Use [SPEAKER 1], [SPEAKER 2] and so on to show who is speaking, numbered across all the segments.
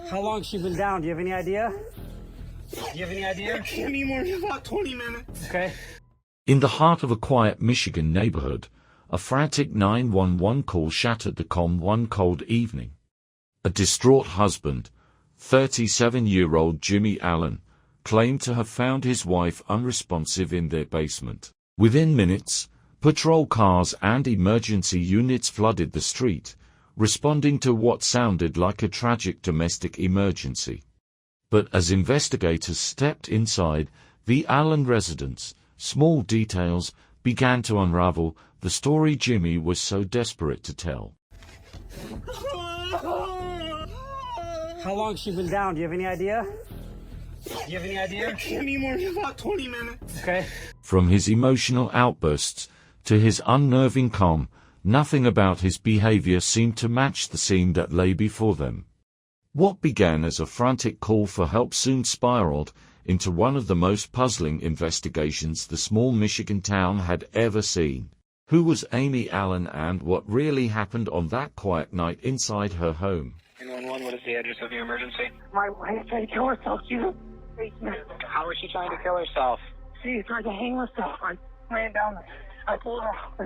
[SPEAKER 1] How long's she been down? Do you have any idea?
[SPEAKER 2] Any more than about 20 minutes.
[SPEAKER 1] Okay.
[SPEAKER 3] In the heart of a quiet Michigan neighborhood, a frantic 911 call shattered the calm one cold evening. A distraught husband, 37-year-old Jimmy Allen, claimed to have found his wife unresponsive in their basement. Within minutes, patrol cars and emergency units flooded the street, responding to what sounded like a tragic domestic emergency. But as investigators stepped inside the Allen residence, small details began to unravel the story Jimmy was so desperate to tell.
[SPEAKER 1] How long's she been down? Do you have any idea?
[SPEAKER 2] Any more than about 20 minutes.
[SPEAKER 1] Okay.
[SPEAKER 3] From his emotional outbursts to his unnerving calm, nothing about his behavior seemed to match the scene that lay before them. What began as a frantic call for help soon spiraled into one of the most puzzling investigations the small Michigan town had ever seen. Who was Amy Allen and what really happened on that quiet night inside her home?
[SPEAKER 4] 911, what is the address of your emergency?
[SPEAKER 5] My wife tried to kill herself. She's in the basement.
[SPEAKER 4] How is she trying to kill herself?
[SPEAKER 5] She tried to hang herself. I ran down there. I pulled her off.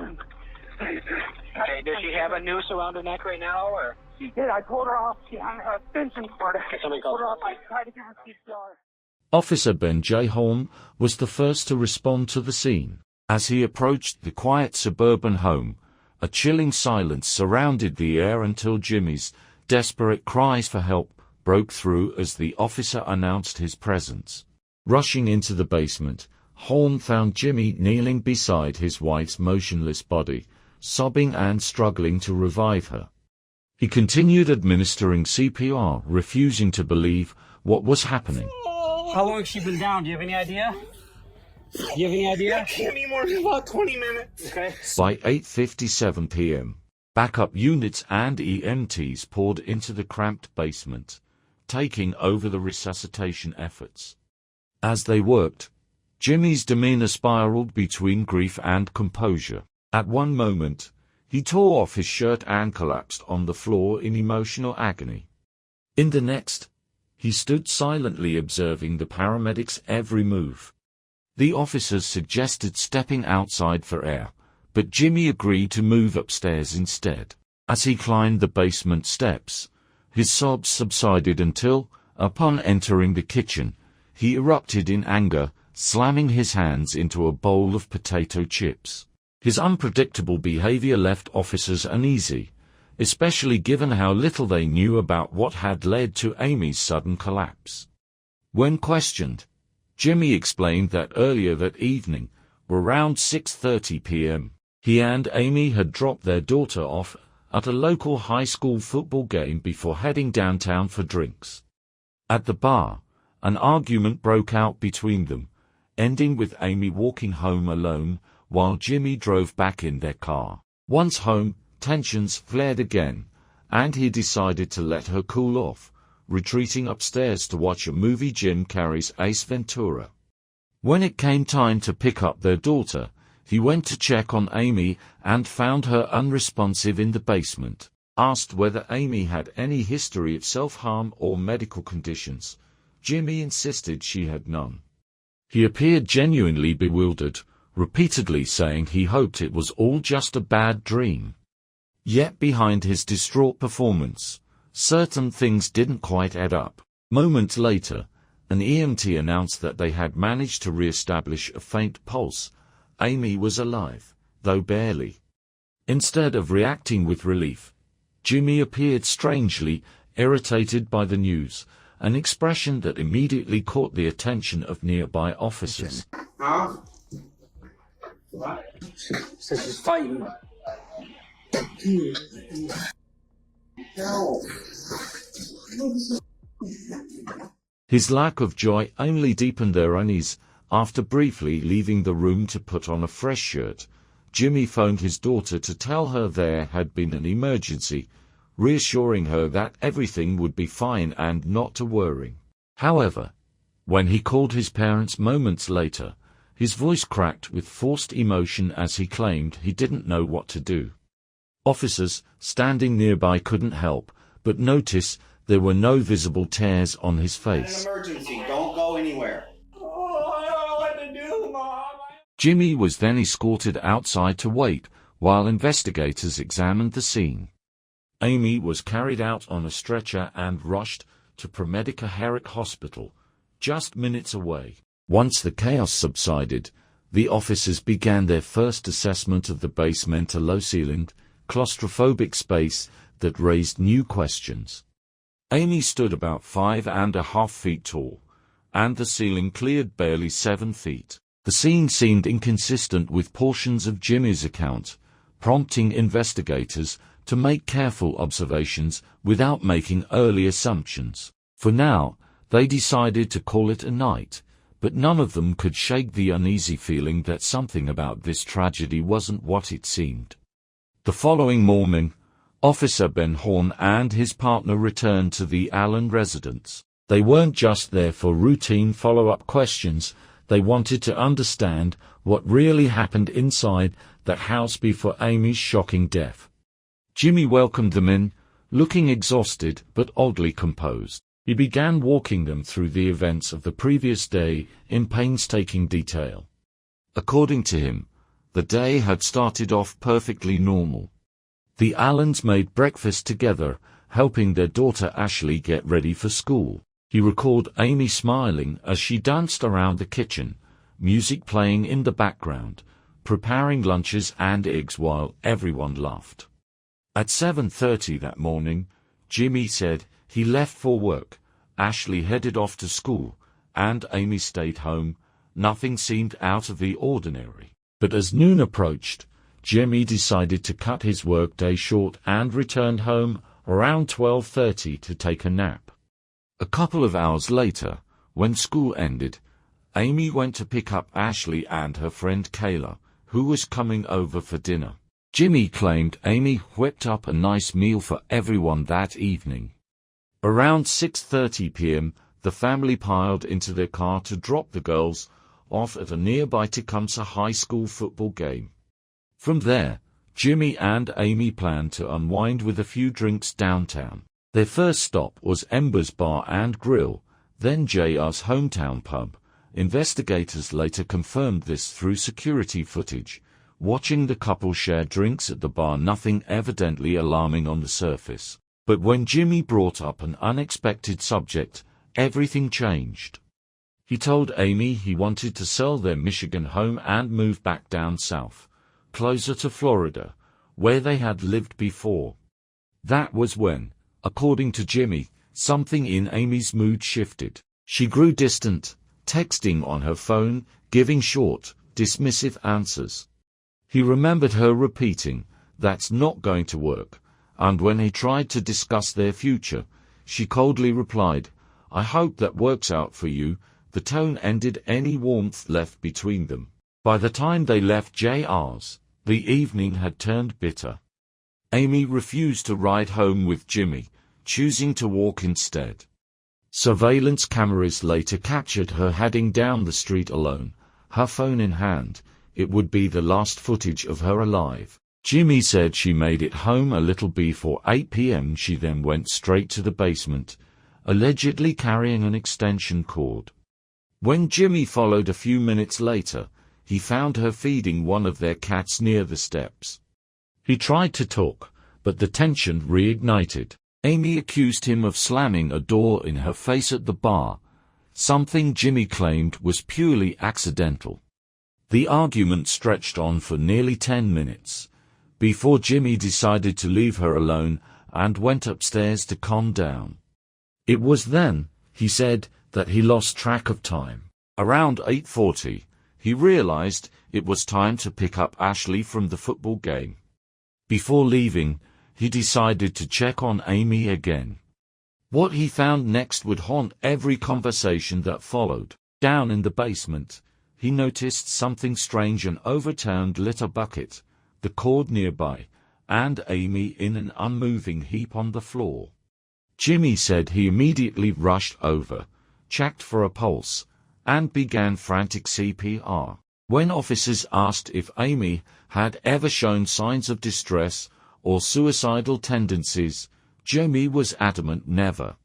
[SPEAKER 4] Okay, does she have a noose around her neck right now, or?
[SPEAKER 5] She did. I pulled her off. She had her extension cord.
[SPEAKER 4] Somebody
[SPEAKER 5] Pulled
[SPEAKER 4] call.
[SPEAKER 5] her off. I tried to get her CPR.
[SPEAKER 3] Officer Ben J. Holm was the first to respond to the scene. As he approached the quiet suburban home, a chilling silence surrounded the air until Jimmy's desperate cries for help broke through as the officer announced his presence. Rushing into the basement, Holm found Jimmy kneeling beside his wife's motionless body, sobbing and struggling to revive her. He continued administering CPR, refusing to believe what was happening.
[SPEAKER 1] How long's she been down? Do you have any idea?
[SPEAKER 2] Any more than about 20 minutes.
[SPEAKER 1] Okay.
[SPEAKER 3] By 8:57 p.m., backup units and EMTs poured into the cramped basement, taking over the resuscitation efforts. As they worked, Jimmy's demeanor spiraled between grief and composure. At one moment, he tore off his shirt and collapsed on the floor in emotional agony. In the next, he stood silently observing the paramedics' every move. The officers suggested stepping outside for air, but Jimmy agreed to move upstairs instead. As he climbed the basement steps, his sobs subsided until, upon entering the kitchen, he erupted in anger, slamming his hands into a bowl of potato chips. His unpredictable behavior left officers uneasy, especially given how little they knew about what had led to Amy's sudden collapse. When questioned, Jimmy explained that earlier that evening, around 6:30 p.m., he and Amy had dropped their daughter off at a local high school football game before heading downtown for drinks. At the bar, an argument broke out between them, ending with Amy walking home alone while Jimmy drove back in their car. Once home, tensions flared again, and he decided to let her cool off, retreating upstairs to watch a movie Jim Carrey's Ace Ventura. When it came time to pick up their daughter, he went to check on Amy and found her unresponsive in the basement. Asked whether Amy had any history of self-harm or medical conditions, Jimmy insisted she had none. He appeared genuinely bewildered, repeatedly saying he hoped it was all just a bad dream. Yet behind his distraught performance, certain things didn't quite add up. Moments later, an EMT announced that they had managed to re-establish a faint pulse. Amy was alive, though barely. Instead of reacting with relief, Jimmy appeared strangely irritated by the news, an expression that immediately caught the attention of nearby officers.
[SPEAKER 2] Huh?
[SPEAKER 1] So she's fighting.
[SPEAKER 3] His lack of joy only deepened their unease. After briefly leaving the room to put on a fresh shirt, Jimmy phoned his daughter to tell her there had been an emergency, reassuring her that everything would be fine and not to worry. However, when he called his parents moments later, his voice cracked with forced emotion as he claimed he didn't know what to do. Officers, standing nearby, couldn't help but notice there were no visible tears on his face.
[SPEAKER 6] An emergency. Don't go anywhere.
[SPEAKER 2] Oh, I don't know what to do, Mom.
[SPEAKER 3] Jimmy was then escorted outside to wait while investigators examined the scene. Amy was carried out on a stretcher and rushed to paramedics Herrick Hospital, just minutes away. Once the chaos subsided, the officers began their first assessment of the basement, a low-ceilinged, claustrophobic space that raised new questions. Amy stood about 5.5 feet tall, and the ceiling cleared barely 7 feet. The scene seemed inconsistent with portions of Jimmy's account, prompting investigators to make careful observations without making early assumptions. For now, they decided to call it a night, but none of them could shake the uneasy feeling that something about this tragedy wasn't what it seemed. The following morning, Officer Ben Horn and his partner returned to the Allen residence. They weren't just there for routine follow-up questions. They wanted to understand what really happened inside the house before Amy's shocking death. Jimmy welcomed them in, looking exhausted but oddly composed. He began walking them through the events of the previous day in painstaking detail. According to him, the day had started off perfectly normal. The Allens made breakfast together, helping their daughter Ashley get ready for school. He recalled Amy smiling as she danced around the kitchen, music playing in the background, preparing lunches and eggs while everyone laughed. At 7:30 that morning, Jimmy said he left for work, Ashley headed off to school, and Amy stayed home. Nothing seemed out of the ordinary. But as noon approached, Jimmy decided to cut his workday short and returned home around 12:30 to take a nap. A couple of hours later, when school ended, Amy went to pick up Ashley and her friend Kayla, who was coming over for dinner. Jimmy claimed Amy whipped up a nice meal for everyone that evening. Around 6:30 p.m., the family piled into their car to drop the girls off at a nearby Tecumseh High School football game. From there, Jimmy and Amy planned to unwind with a few drinks downtown. Their first stop was Ember's Bar and Grill, then JR's hometown pub. Investigators later confirmed this through security footage. Watching the couple share drinks at the bar, nothing evidently alarming on the surface. But when Jimmy brought up an unexpected subject, everything changed. He told Amy he wanted to sell their Michigan home and move back down south, closer to Florida, where they had lived before. That was when, according to Jimmy, something in Amy's mood shifted. She grew distant, texting on her phone, giving short, dismissive answers. He remembered her repeating, "That's not going to work," and when he tried to discuss their future, she coldly replied, "I hope that works out for you." The tone ended any warmth left between them. By the time they left JR's, the evening had turned bitter. Amy refused to ride home with Jimmy, choosing to walk instead. Surveillance cameras later captured her heading down the street alone, her phone in hand. It would be the last footage of her alive. Jimmy said she made it home a little before 8 p.m. She then went straight to the basement, allegedly carrying an extension cord. When Jimmy followed a few minutes later, he found her feeding one of their cats near the steps. He tried to talk, but the tension reignited. Amy accused him of slamming a door in her face at the bar, something Jimmy claimed was purely accidental. The argument stretched on for nearly 10 minutes, before Jimmy decided to leave her alone and went upstairs to calm down. It was then, he said, that he lost track of time. Around 8:40, he realized it was time to pick up Ashley from the football game. Before leaving, he decided to check on Amy again. What he found next would haunt every conversation that followed. Down in the basement, he noticed something strange: an overturned litter bucket, the cord nearby, and Amy in an unmoving heap on the floor. Jimmy said he immediately rushed over, checked for a pulse, and began frantic CPR. When officers asked if Amy had ever shown signs of distress or suicidal tendencies, Jimmy was adamant never.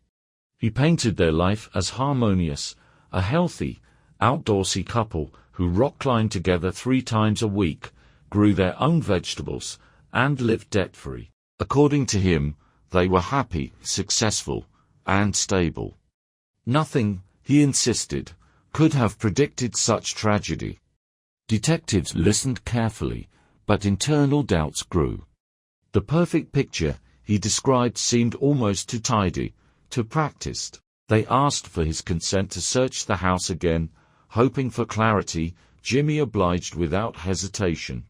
[SPEAKER 3] He painted their life as harmonious, a healthy, outdoorsy couple who rock climbed together 3 times a week, grew their own vegetables, and lived debt-free. According to him, they were happy, successful, and stable. Nothing, he insisted, could have predicted such tragedy. Detectives listened carefully, but internal doubts grew. The perfect picture, he described, seemed almost too tidy, too practiced. They asked for his consent to search the house again, hoping for clarity. Jimmy obliged without hesitation.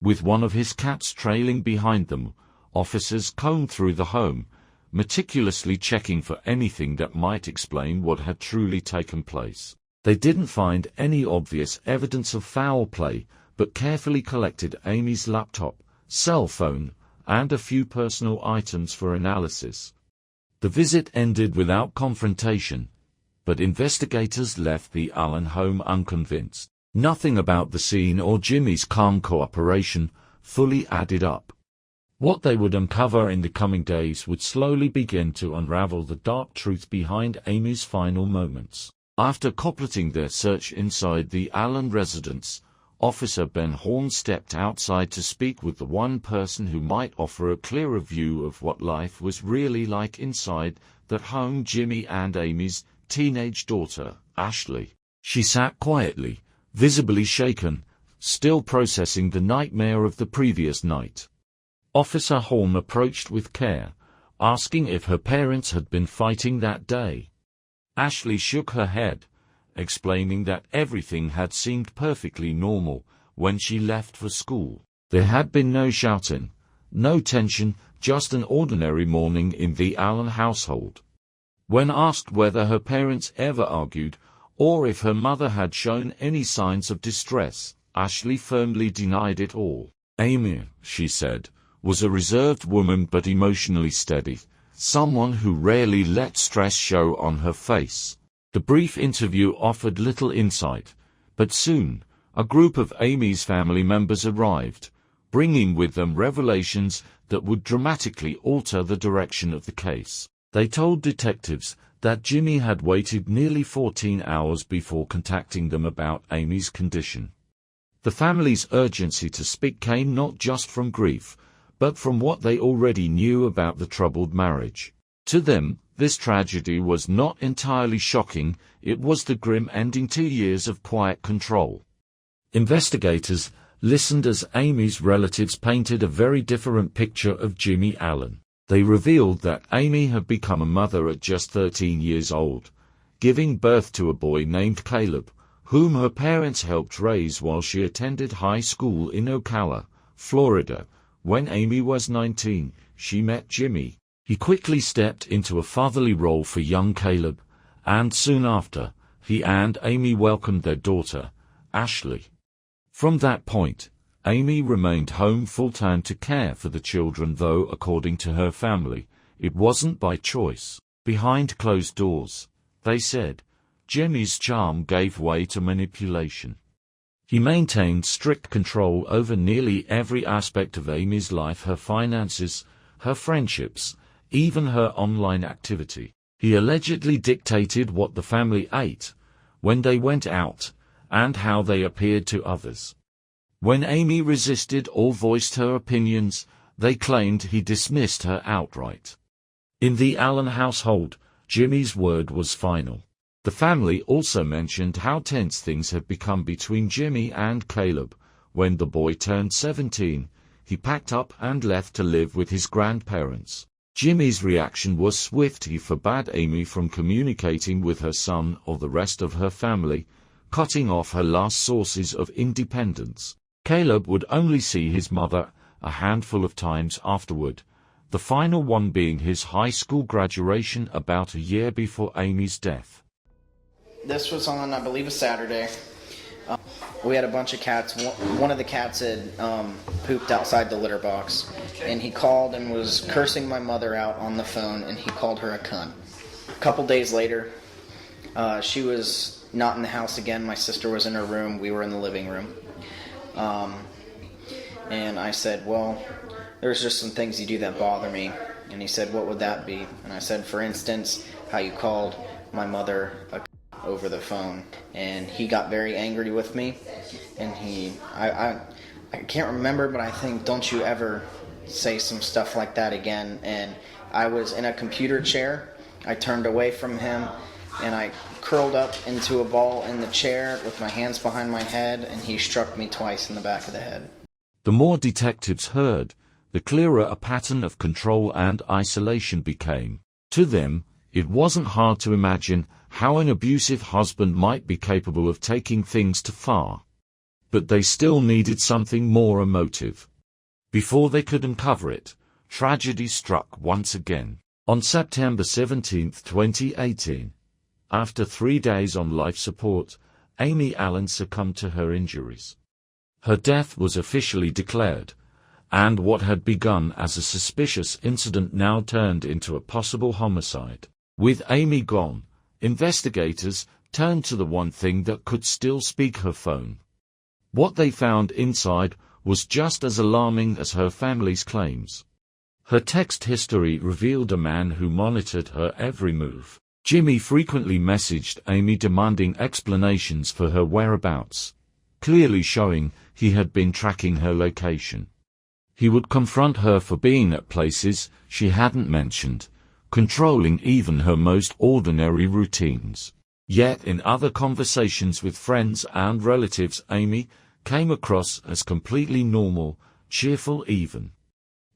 [SPEAKER 3] With one of his cats trailing behind them, officers combed through the home, meticulously checking for anything that might explain what had truly taken place. They didn't find any obvious evidence of foul play, but carefully collected Amy's laptop, cell phone, and a few personal items for analysis. The visit ended without confrontation, but investigators left the Allen home unconvinced. Nothing about the scene or Jimmy's calm cooperation fully added up. What they would uncover in the coming days would slowly begin to unravel the dark truth behind Amy's final moments. After completing their search inside the Allen residence, Officer Ben Horn stepped outside to speak with the one person who might offer a clearer view of what life was really like inside that home: Jimmy and Amy's teenage daughter, Ashley. She sat quietly, visibly shaken, still processing the nightmare of the previous night. Officer Horn approached with care, asking if her parents had been fighting that day. Ashley shook her head, explaining that everything had seemed perfectly normal when she left for school. There had been no shouting, no tension, just an ordinary morning in the Allen household. When asked whether her parents ever argued, or if her mother had shown any signs of distress, Ashley firmly denied it all. Amy, she said, was a reserved woman but emotionally steady, someone who rarely let stress show on her face. The brief interview offered little insight, but soon, a group of Amy's family members arrived, bringing with them revelations that would dramatically alter the direction of the case. They told detectives that Jimmy had waited nearly 14 hours before contacting them about Amy's condition. The family's urgency to speak came not just from grief, but from what they already knew about the troubled marriage. To them, this tragedy was not entirely shocking, it was the grim ending to years of quiet control. Investigators listened as Amy's relatives painted a very different picture of Jimmy Allen. They revealed that Amy had become a mother at just 13 years old, giving birth to a boy named Caleb, whom her parents helped raise while she attended high school in Ocala, Florida. When Amy was 19, she met Jimmy. He quickly stepped into a fatherly role for young Caleb, and soon after, he and Amy welcomed their daughter, Ashley. From that point, Amy remained home full-time to care for the children, though according to her family, it wasn't by choice. Behind closed doors, they said, Jimmy's charm gave way to manipulation. He maintained strict control over nearly every aspect of Amy's life: her finances, her friendships, even her online activity. He allegedly dictated what the family ate, when they went out, and how they appeared to others. When Amy resisted or voiced her opinions, they claimed he dismissed her outright. In the Allen household, Jimmy's word was final. The family also mentioned how tense things had become between Jimmy and Caleb. When the boy turned 17, he packed up and left to live with his grandparents. Jimmy's reaction was swift. He forbade Amy from communicating with her son or the rest of her family, cutting off her last sources of independence. Caleb would only see his mother a handful of times afterward, the final one being his high school graduation about a year before Amy's death.
[SPEAKER 7] This was on, I believe, a Saturday. We had a bunch of cats. One of the cats had pooped outside the litter box, and he called and was cursing my mother out on the phone, and he called her a cunt. A couple days later, she was not in the house again. My sister was in her room. We were in the living room. And I said, well, there's just some things you do that bother me. And he said, what would that be? And I said, for instance, how you called my mother a over the phone. And he got very angry with me. And I can't remember, but I think, don't you ever say some stuff like that again. And I was in a computer chair. I turned away from him, and I curled up into a ball in the chair with my hands behind my head, and he struck me twice in the back of the head.
[SPEAKER 3] The more detectives heard, the clearer a pattern of control and isolation became. To them, it wasn't hard to imagine how an abusive husband might be capable of taking things too far. But they still needed something more emotive. Before they could uncover it, tragedy struck once again. On September 17, 2018, after 3 days on life support, Amy Allen succumbed to her injuries. Her death was officially declared, and what had begun as a suspicious incident now turned into a possible homicide. With Amy gone, investigators turned to the one thing that could still speak: her phone. What they found inside was just as alarming as her family's claims. Her text history revealed a man who monitored her every move. Jimmy frequently messaged Amy demanding explanations for her whereabouts, clearly showing he had been tracking her location. He would confront her for being at places she hadn't mentioned, controlling even her most ordinary routines. Yet in other conversations with friends and relatives, Amy came across as completely normal, cheerful even.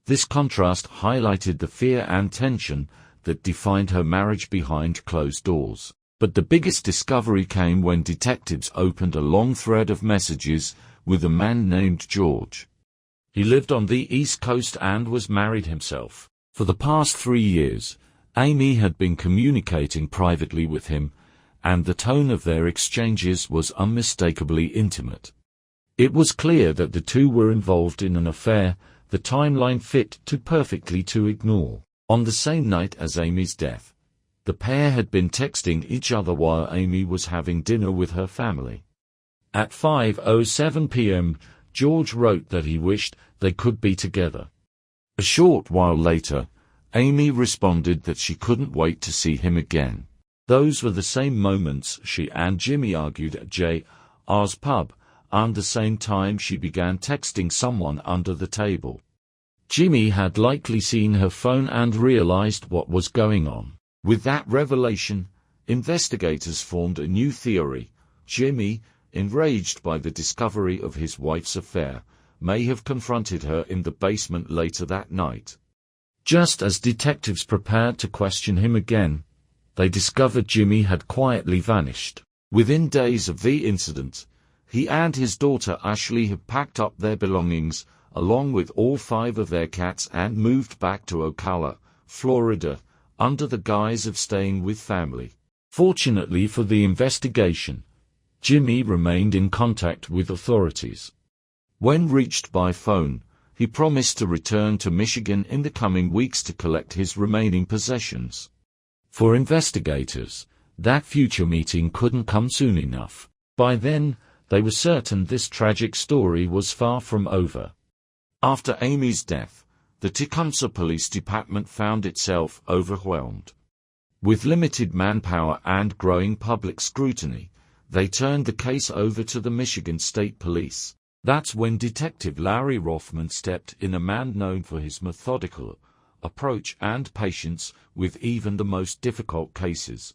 [SPEAKER 3] This contrast highlighted the fear and tension that defined her marriage behind closed doors. But the biggest discovery came when detectives opened a long thread of messages with a man named George. He lived on the East Coast and was married himself. For the past 3 years, Amy had been communicating privately with him, and the tone of their exchanges was unmistakably intimate. It was clear that the two were involved in an affair the timeline fit too perfectly to ignore. On the same night as Amy's death, the pair had been texting each other while Amy was having dinner with her family. At 5:07 p.m., George wrote that he wished they could be together. A short while later, Amy responded that she couldn't wait to see him again. Those were the same moments she and Jimmy argued at J.R.'s pub, and the same time she began texting someone under the table. Jimmy had likely seen her phone and realized what was going on. With that revelation, investigators formed a new theory. Jimmy, enraged by the discovery of his wife's affair, may have confronted her in the basement later that night. Just as detectives prepared to question him again, they discovered Jimmy had quietly vanished. Within days of the incident, he and his daughter Ashley had packed up their belongings, along with all 5 of their cats, and moved back to Ocala, Florida, under the guise of staying with family. Fortunately for the investigation, Jimmy remained in contact with authorities. When reached by phone, he promised to return to Michigan in the coming weeks to collect his remaining possessions. For investigators, that future meeting couldn't come soon enough. By then, they were certain this tragic story was far from over. After Amy's death, the Tecumseh Police Department found itself overwhelmed. With limited manpower and growing public scrutiny, they turned the case over to the Michigan State Police. That's when Detective Larry Rothman stepped in, a man known for his methodical approach and patience with even the most difficult cases.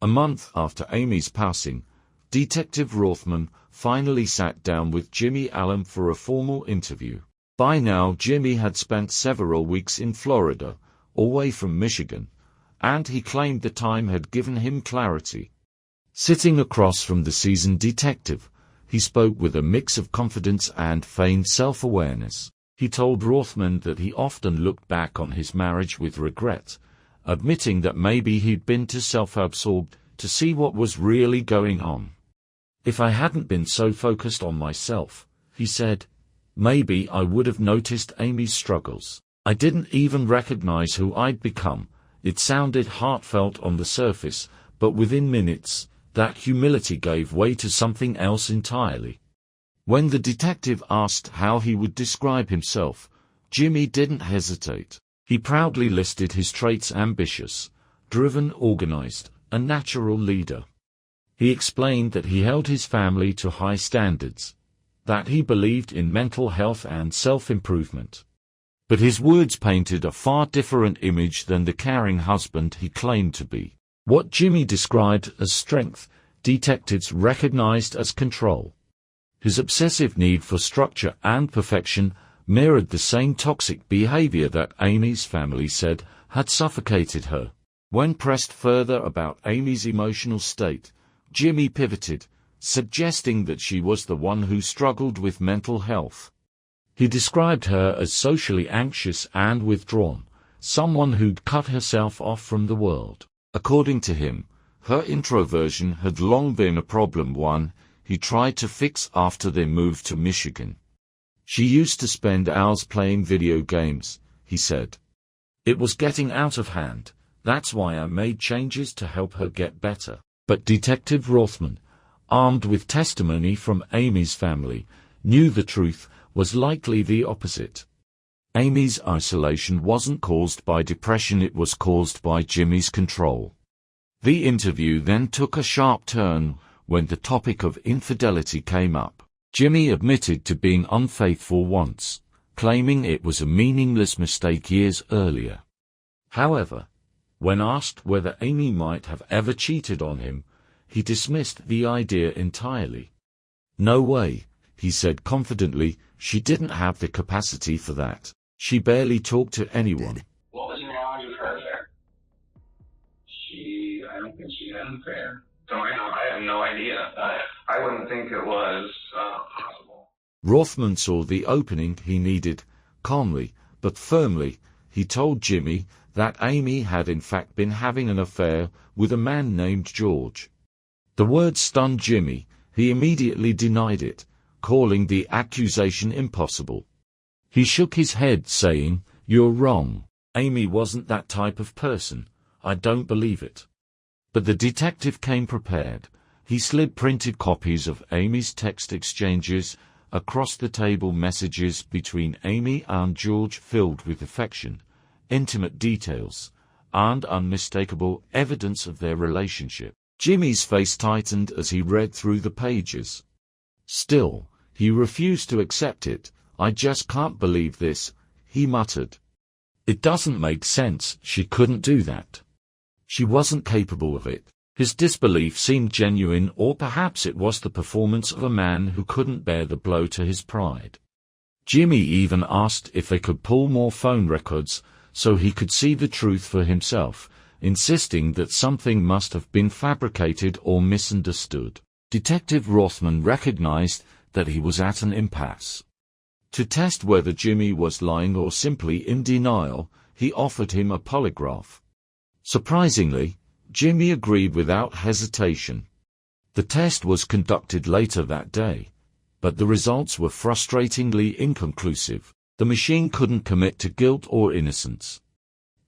[SPEAKER 3] A month after Amy's passing, Detective Rothman finally sat down with Jimmy Allen for a formal interview. By now, Jimmy had spent several weeks in Florida, away from Michigan, and he claimed the time had given him clarity. Sitting across from the seasoned detective, he spoke with a mix of confidence and feigned self-awareness. He told Rothman that he often looked back on his marriage with regret, admitting that maybe he'd been too self-absorbed to see what was really going on. "If I hadn't been so focused on myself," he said, "maybe I would have noticed Amy's struggles. I didn't even recognize who I'd become." It sounded heartfelt on the surface, but within minutes, that humility gave way to something else entirely. When the detective asked how he would describe himself, Jimmy didn't hesitate. He proudly listed his traits: ambitious, driven, organized, a natural leader. He explained that he held his family to high standards, that he believed in mental health and self-improvement. But his words painted a far different image than the caring husband he claimed to be. What Jimmy described as strength, detectives recognized as control. His obsessive need for structure and perfection mirrored the same toxic behavior that Amy's family said had suffocated her. When pressed further about Amy's emotional state, Jimmy pivoted, suggesting that she was the one who struggled with mental health. He described her as socially anxious and withdrawn, someone who'd cut herself off from the world. According to him, her introversion had long been a problem, one he tried to fix after they moved to Michigan. She used to spend hours playing video games, he said. It was getting out of hand. That's why I made changes to help her get better. But Detective Rothman, armed with testimony from Amy's family, knew the truth was likely the opposite. Amy's isolation wasn't caused by depression, it was caused by Jimmy's control. The interview then took a sharp turn when the topic of infidelity came up. Jimmy admitted to being unfaithful once, claiming it was a meaningless mistake years earlier. However, when asked whether Amy might have ever cheated on him, he dismissed the idea entirely. No way, he said confidently, she didn't have the capacity for that. She barely talked to anyone.
[SPEAKER 4] What was wrong with her there?
[SPEAKER 2] I don't think she had an affair. So I have no idea. I wouldn't think it was possible.
[SPEAKER 3] Rothman saw the opening he needed. Calmly, but firmly, he told Jimmy that Amy had in fact been having an affair with a man named George. The word stunned Jimmy. He immediately denied it, calling the accusation impossible. He shook his head, saying, "You're wrong. Amy wasn't that type of person. I don't believe it." But the detective came prepared. He slid printed copies of Amy's text exchanges across the table, messages between Amy and George filled with affection, intimate details, and unmistakable evidence of their relationship. Jimmy's face tightened as he read through the pages. Still, he refused to accept it. "I just can't believe this," he muttered. "It doesn't make sense. She couldn't do that. She wasn't capable of it." His disbelief seemed genuine, or perhaps it was the performance of a man who couldn't bear the blow to his pride. Jimmy even asked if they could pull more phone records so he could see the truth for himself, insisting that something must have been fabricated or misunderstood. Detective Rothman recognized that he was at an impasse. To test whether Jimmy was lying or simply in denial, he offered him a polygraph. Surprisingly, Jimmy agreed without hesitation. The test was conducted later that day, but the results were frustratingly inconclusive. The machine couldn't commit to guilt or innocence.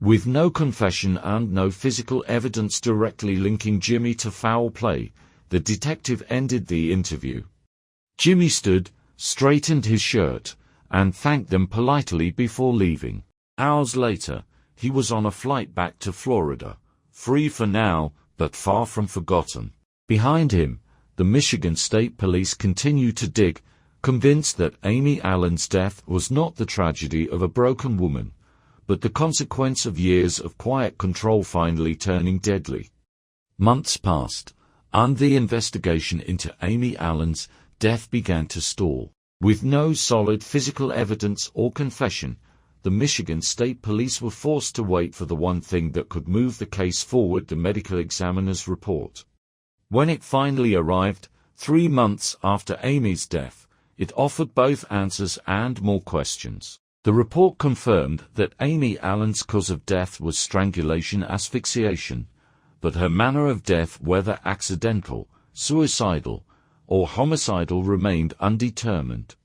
[SPEAKER 3] With no confession and no physical evidence directly linking Jimmy to foul play, the detective ended the interview. Jimmy stood, straightened his shirt, and thanked them politely before leaving. Hours later, he was on a flight back to Florida, free for now, but far from forgotten. Behind him, the Michigan State Police continued to dig, convinced that Amy Allen's death was not the tragedy of a broken woman, but the consequence of years of quiet control finally turning deadly. Months passed, and the investigation into Amy Allen's death began to stall. With no solid physical evidence or confession, the Michigan State Police were forced to wait for the one thing that could move the case forward: the medical examiner's report. When it finally arrived, 3 months after Amy's death, it offered both answers and more questions. The report confirmed that Amy Allen's cause of death was strangulation asphyxiation, but her manner of death, whether accidental, suicidal, or homicidal, remained undetermined.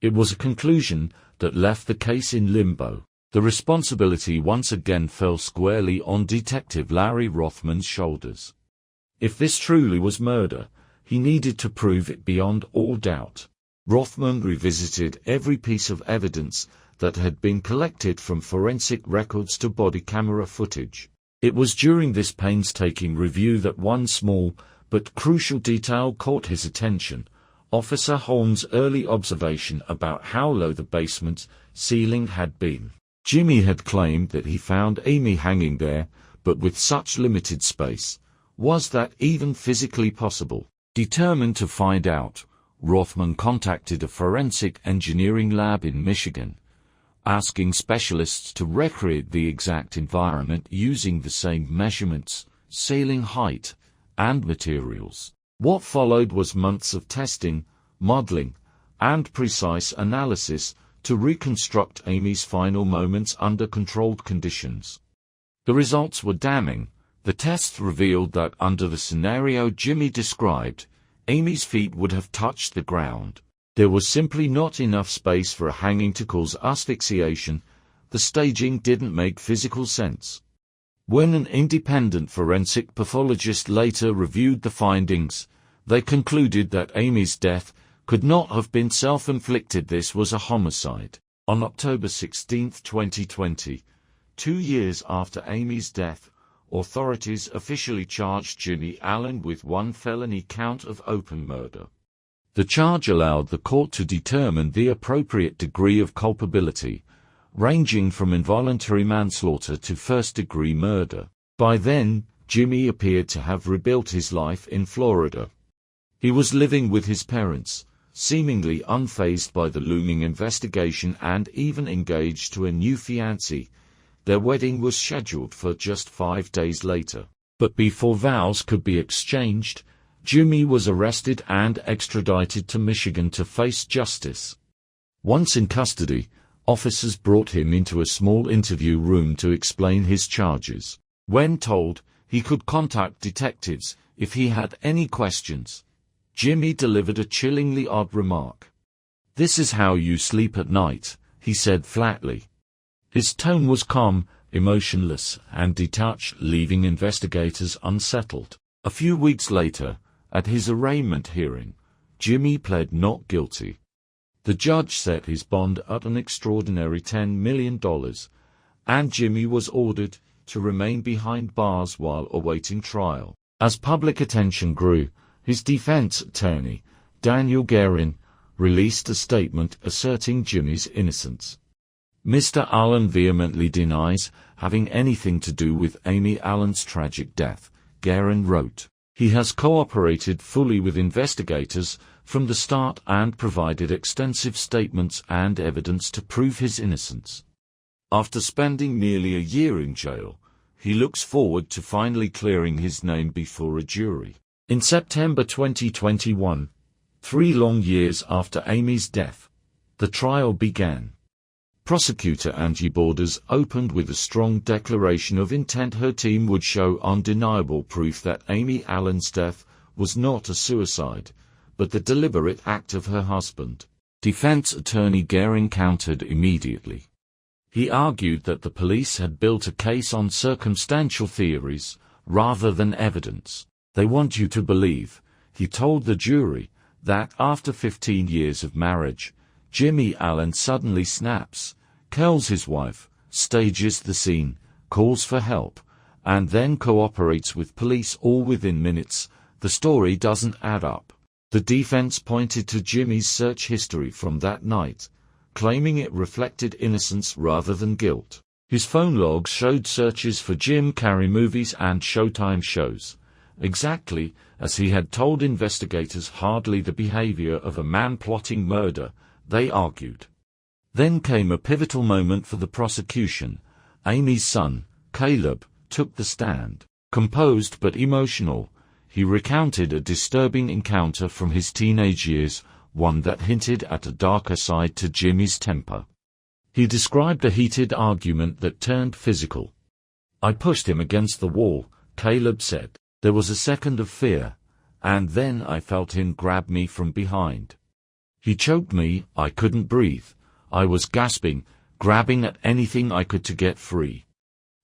[SPEAKER 3] It was a conclusion that left the case in limbo. The responsibility once again fell squarely on Detective Larry Rothman's shoulders. If this truly was murder, he needed to prove it beyond all doubt. Rothman revisited every piece of evidence that had been collected from forensic records to body camera footage. It was during this painstaking review that one small but crucial detail caught his attention: Officer Holmes' early observation about how low the basement ceiling had been. Jimmy had claimed that he found Amy hanging there, but with such limited space, was that even physically possible? Determined to find out, Rothman contacted a forensic engineering lab in Michigan, asking specialists to recreate the exact environment using the same measurements, ceiling height, and materials. What followed was months of testing, modeling, and precise analysis to reconstruct Amy's final moments under controlled conditions. The results were damning. The tests revealed that under the scenario Jimmy described, Amy's feet would have touched the ground. There was simply not enough space for a hanging to cause asphyxiation. The staging didn't make physical sense. When an independent forensic pathologist later reviewed the findings, they concluded that Amy's death could not have been self-inflicted. This was a homicide. On October 16, 2020, 2 years after Amy's death, authorities officially charged Jimmy Allen with one felony count of open murder. The charge allowed the court to determine the appropriate degree of culpability, ranging from involuntary manslaughter to first-degree murder. By then, Jimmy appeared to have rebuilt his life in Florida. He was living with his parents, seemingly unfazed by the looming investigation, and even engaged to a new fiancée. Their wedding was scheduled for just 5 days later. But before vows could be exchanged, Jimmy was arrested and extradited to Michigan to face justice. Once in custody, officers brought him into a small interview room to explain his charges. When told he could contact detectives if he had any questions, Jimmy delivered a chillingly odd remark. "This is how you sleep at night," he said flatly. His tone was calm, emotionless, and detached, leaving investigators unsettled. A few weeks later, at his arraignment hearing, Jimmy pled not guilty. The judge set his bond at an extraordinary $10 million, and Jimmy was ordered to remain behind bars while awaiting trial. As public attention grew, his defense attorney, Daniel Guerin, released a statement asserting Jimmy's innocence. Mr. Allen vehemently denies having anything to do with Amy Allen's tragic death, Guerin wrote. He has cooperated fully with investigators from the start and provided extensive statements and evidence to prove his innocence. After spending nearly a year in jail, he looks forward to finally clearing his name before a jury. In September 2021, 3 long years after Amy's death, the trial began. Prosecutor Angie Borders opened with a strong declaration of intent. Her team would show undeniable proof that Amy Allen's death was not a suicide, but the deliberate act of her husband. Defense attorney Guerin countered immediately. He argued that the police had built a case on circumstantial theories rather than evidence. "They want you to believe," he told the jury, "that after 15 years of marriage, Jimmy Allen suddenly snaps, kills his wife, stages the scene, calls for help, and then cooperates with police all within minutes. The story doesn't add up." The defense pointed to Jimmy's search history from that night, claiming it reflected innocence rather than guilt. His phone logs showed searches for Jim Carrey movies and Showtime shows, exactly as he had told investigators. Hardly the behavior of a man plotting murder, they argued. Then came a pivotal moment for the prosecution. Amy's son, Caleb, took the stand. Composed but emotional, he recounted a disturbing encounter from his teenage years, one that hinted at a darker side to Jimmy's temper. He described a heated argument that turned physical. "I pushed him against the wall," Caleb said. "There was a second of fear, and then I felt him grab me from behind. He choked me, I couldn't breathe. I was gasping, grabbing at anything I could to get free."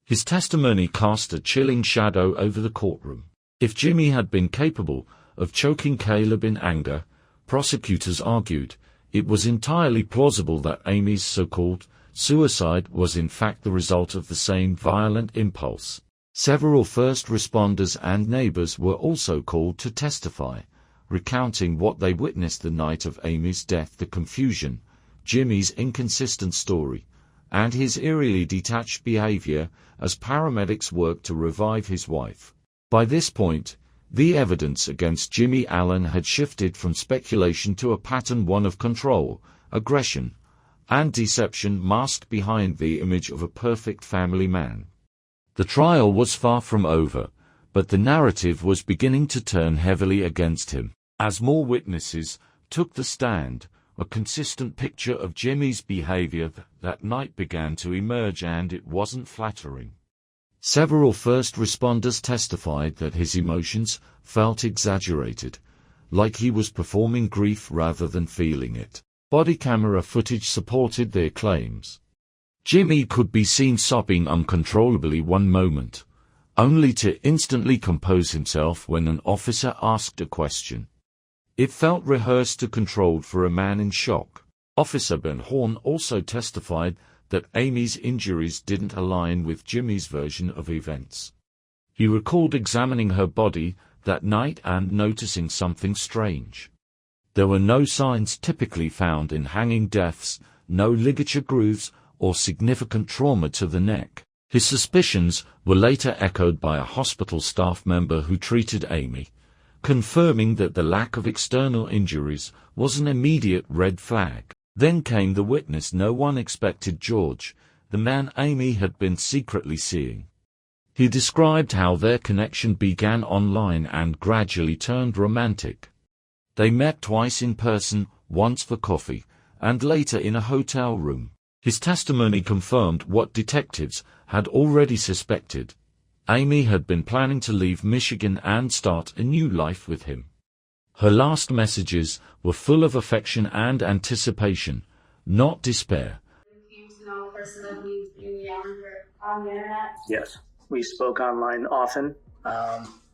[SPEAKER 3] His testimony cast a chilling shadow over the courtroom. If Jimmy had been capable of choking Caleb in anger, prosecutors argued, it was entirely plausible that Amy's so-called suicide was in fact the result of the same violent impulse. Several first responders and neighbors were also called to testify, recounting what they witnessed the night of Amy's death, the confusion, Jimmy's inconsistent story, and his eerily detached behavior as paramedics worked to revive his wife. By this point, the evidence against Jimmy Allen had shifted from speculation to a pattern, one of control, aggression, and deception masked behind the image of a perfect family man. The trial was far from over, but the narrative was beginning to turn heavily against him. As more witnesses took the stand, a consistent picture of Jimmy's behavior that night began to emerge, and it wasn't flattering. Several first responders testified that his emotions felt exaggerated, like he was performing grief rather than feeling it. Body camera footage supported their claims. Jimmy could be seen sobbing uncontrollably one moment, only to instantly compose himself when an officer asked a question. It felt rehearsed to controlled for a man in shock. Officer Ben Horn also testified that Amy's injuries didn't align with Jimmy's version of events. He recalled examining her body that night and noticing something strange. There were no signs typically found in hanging deaths, no ligature grooves, or significant trauma to the neck. His suspicions were later echoed by a hospital staff member who treated Amy, confirming that the lack of external injuries was an immediate red flag. Then came the witness no one expected, George, the man Amy had been secretly seeing. He described how their connection began online and gradually turned romantic. They met twice in person, once for coffee, and later in a hotel room. His testimony confirmed what detectives had already suspected. Amy had been planning to leave Michigan and start a new life with him. Her last messages were full of affection and anticipation, not despair.
[SPEAKER 8] Yes, we spoke online often.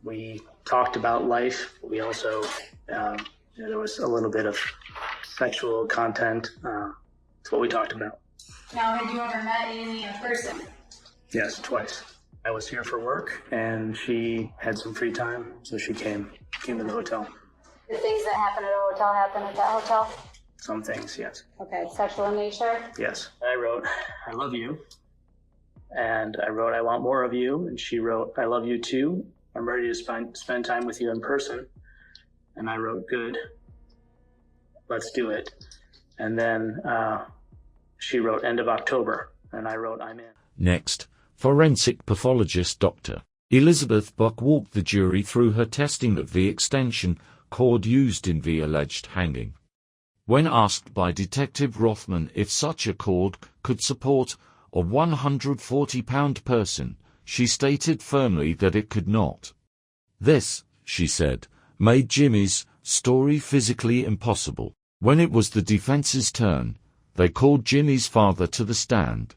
[SPEAKER 8] We talked about life. We also, there was a little bit of sexual content. That's what we talked about.
[SPEAKER 9] Now, had you ever met Amy in person?
[SPEAKER 8] Yes, twice. I was here for work, and she had some free time, so she came to the hotel.
[SPEAKER 9] The things that happen at a hotel happen at that hotel?
[SPEAKER 8] Some things, yes.
[SPEAKER 9] Okay, sexual in nature?
[SPEAKER 8] Yes. I wrote, I love you. And I wrote, I want more of you. And she wrote, I love you too. I'm ready to spend time with you in person. And I wrote, good. Let's do it. And then she wrote, end of October. And I wrote, I'm in.
[SPEAKER 3] Next, forensic pathologist Dr. Elizabeth Buck walked the jury through her testing of the extension cord used in the alleged hanging. When asked by Detective Rothman if such a cord could support a 140-pound person, she stated firmly that it could not. This, she said, made Jimmy's story physically impossible. When it was the defense's turn, they called Jimmy's father to the stand.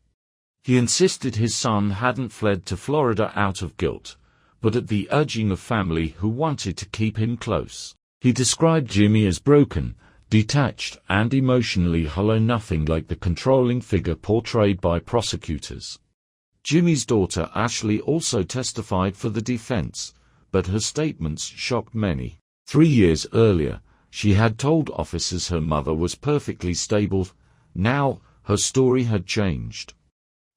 [SPEAKER 3] He insisted his son hadn't fled to Florida out of guilt, but at the urging of family who wanted to keep him close. He described Jimmy as broken, detached, and emotionally hollow, nothing like the controlling figure portrayed by prosecutors. Jimmy's daughter Ashley also testified for the defense, but her statements shocked many. 3 years earlier, she had told officers her mother was perfectly stable. Now, her story had changed.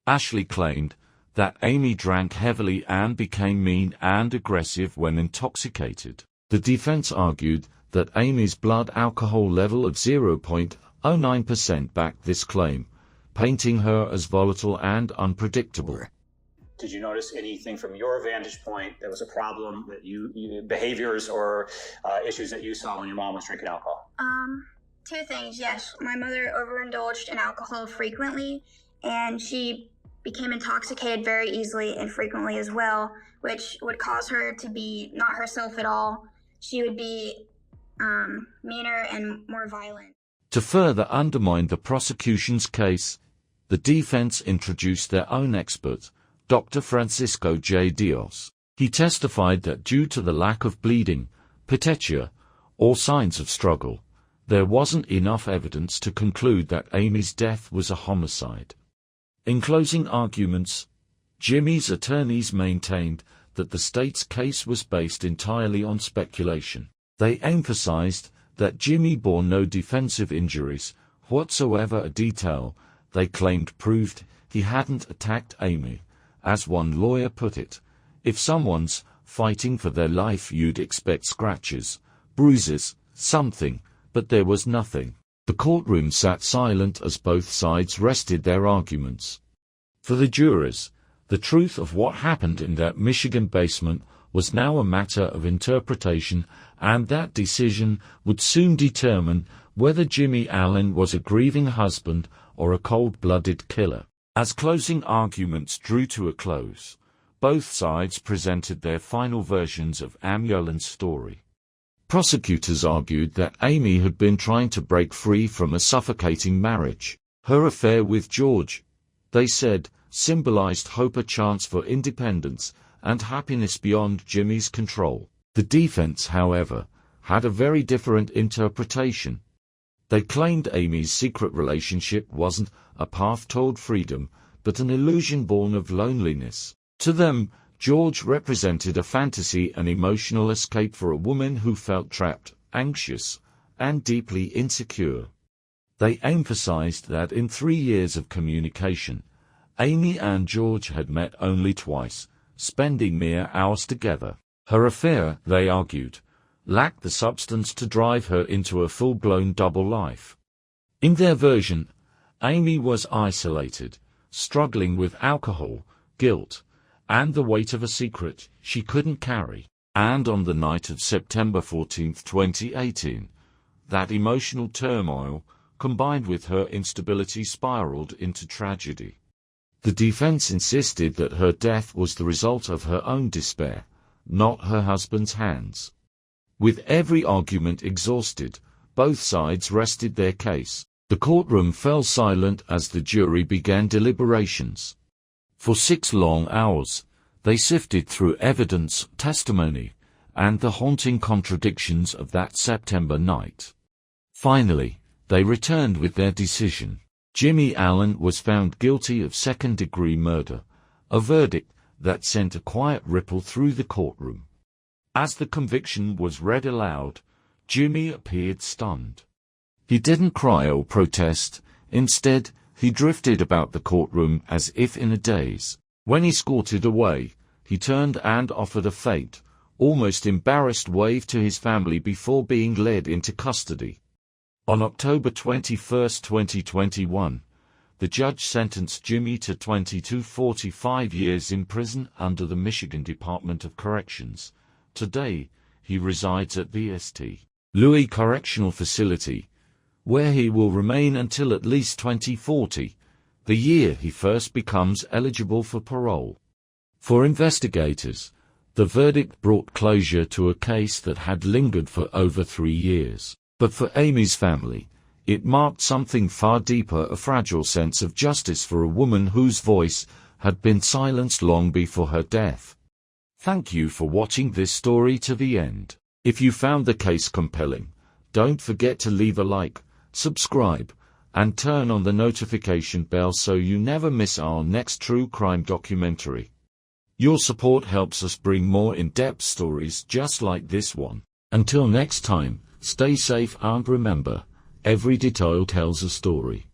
[SPEAKER 3] Ashley claimed that Amy drank heavily and became mean and aggressive when intoxicated. The defense argued that Amy's blood alcohol level of 0.09% backed this claim, painting her as volatile and unpredictable.
[SPEAKER 10] Did you notice anything from your vantage point that was a problem, that you behaviors or issues that you saw when your mom was drinking alcohol?
[SPEAKER 9] Two things, yes. My mother overindulged in alcohol frequently, and she became intoxicated very easily and frequently as well, which would cause her to be not herself at all. She would be meaner and more violent.
[SPEAKER 3] To further undermine the prosecution's case, the defense introduced their own expert, Dr. Francisco J. Dios. He testified that due to the lack of bleeding, petechia, or signs of struggle, there wasn't enough evidence to conclude that Amy's death was a homicide. In closing arguments, Jimmy's attorneys maintained that the state's case was based entirely on speculation. They emphasized that Jimmy bore no defensive injuries whatsoever, a detail they claimed proved he hadn't attacked Amy. As one lawyer put it, if someone's fighting for their life, you'd expect scratches, bruises, something, but there was nothing. The courtroom sat silent as both sides rested their arguments. For the jurors, the truth of what happened in that Michigan basement was now a matter of interpretation, and that decision would soon determine whether Jimmy Allen was a grieving husband or a cold-blooded killer. As closing arguments drew to a close, both sides presented their final versions of Amy Allen's story. Prosecutors argued that Amy had been trying to break free from a suffocating marriage. Her affair with George, they said, symbolized hope, a chance for independence, and happiness beyond Jimmy's control. The defense, however, had a very different interpretation. They claimed Amy's secret relationship wasn't a path toward freedom, but an illusion born of loneliness. To them, George represented a fantasy, an emotional escape for a woman who felt trapped, anxious, and deeply insecure. They emphasized that in 3 years of communication, Amy and George had met only twice, spending mere hours together. Her affair, they argued, lacked the substance to drive her into a full-blown double life. In their version, Amy was isolated, struggling with alcohol, guilt, and the weight of a secret she couldn't carry. And on the night of September 14, 2018, that emotional turmoil, combined with her instability, spiraled into tragedy. The defense insisted that her death was the result of her own despair, not her husband's hands. With every argument exhausted, both sides rested their case. The courtroom fell silent as the jury began deliberations. For 6 long hours, they sifted through evidence, testimony, and the haunting contradictions of that September night. Finally, they returned with their decision. Jimmy Allen was found guilty of second-degree murder, a verdict that sent a quiet ripple through the courtroom. As the conviction was read aloud, Jimmy appeared stunned. He didn't cry or protest. Instead, he drifted about the courtroom as if in a daze. When he escorted away, he turned and offered a faint, almost embarrassed wave to his family before being led into custody. On October 21, 2021, the judge sentenced Jimmy to 45 years in prison under the Michigan Department of Corrections. Today, he resides at the St. Louis Correctional Facility, where he will remain until at least 2040, the year he first becomes eligible for parole. For investigators, the verdict brought closure to a case that had lingered for over 3 years. But for Amy's family, it marked something far deeper, a fragile sense of justice for a woman whose voice had been silenced long before her death. Thank you for watching this story to the end. If you found the case compelling, don't forget to leave a like, subscribe, and turn on the notification bell so you never miss our next true crime documentary. Your support helps us bring more in-depth stories just like this one. Until next time, stay safe and remember, every detail tells a story.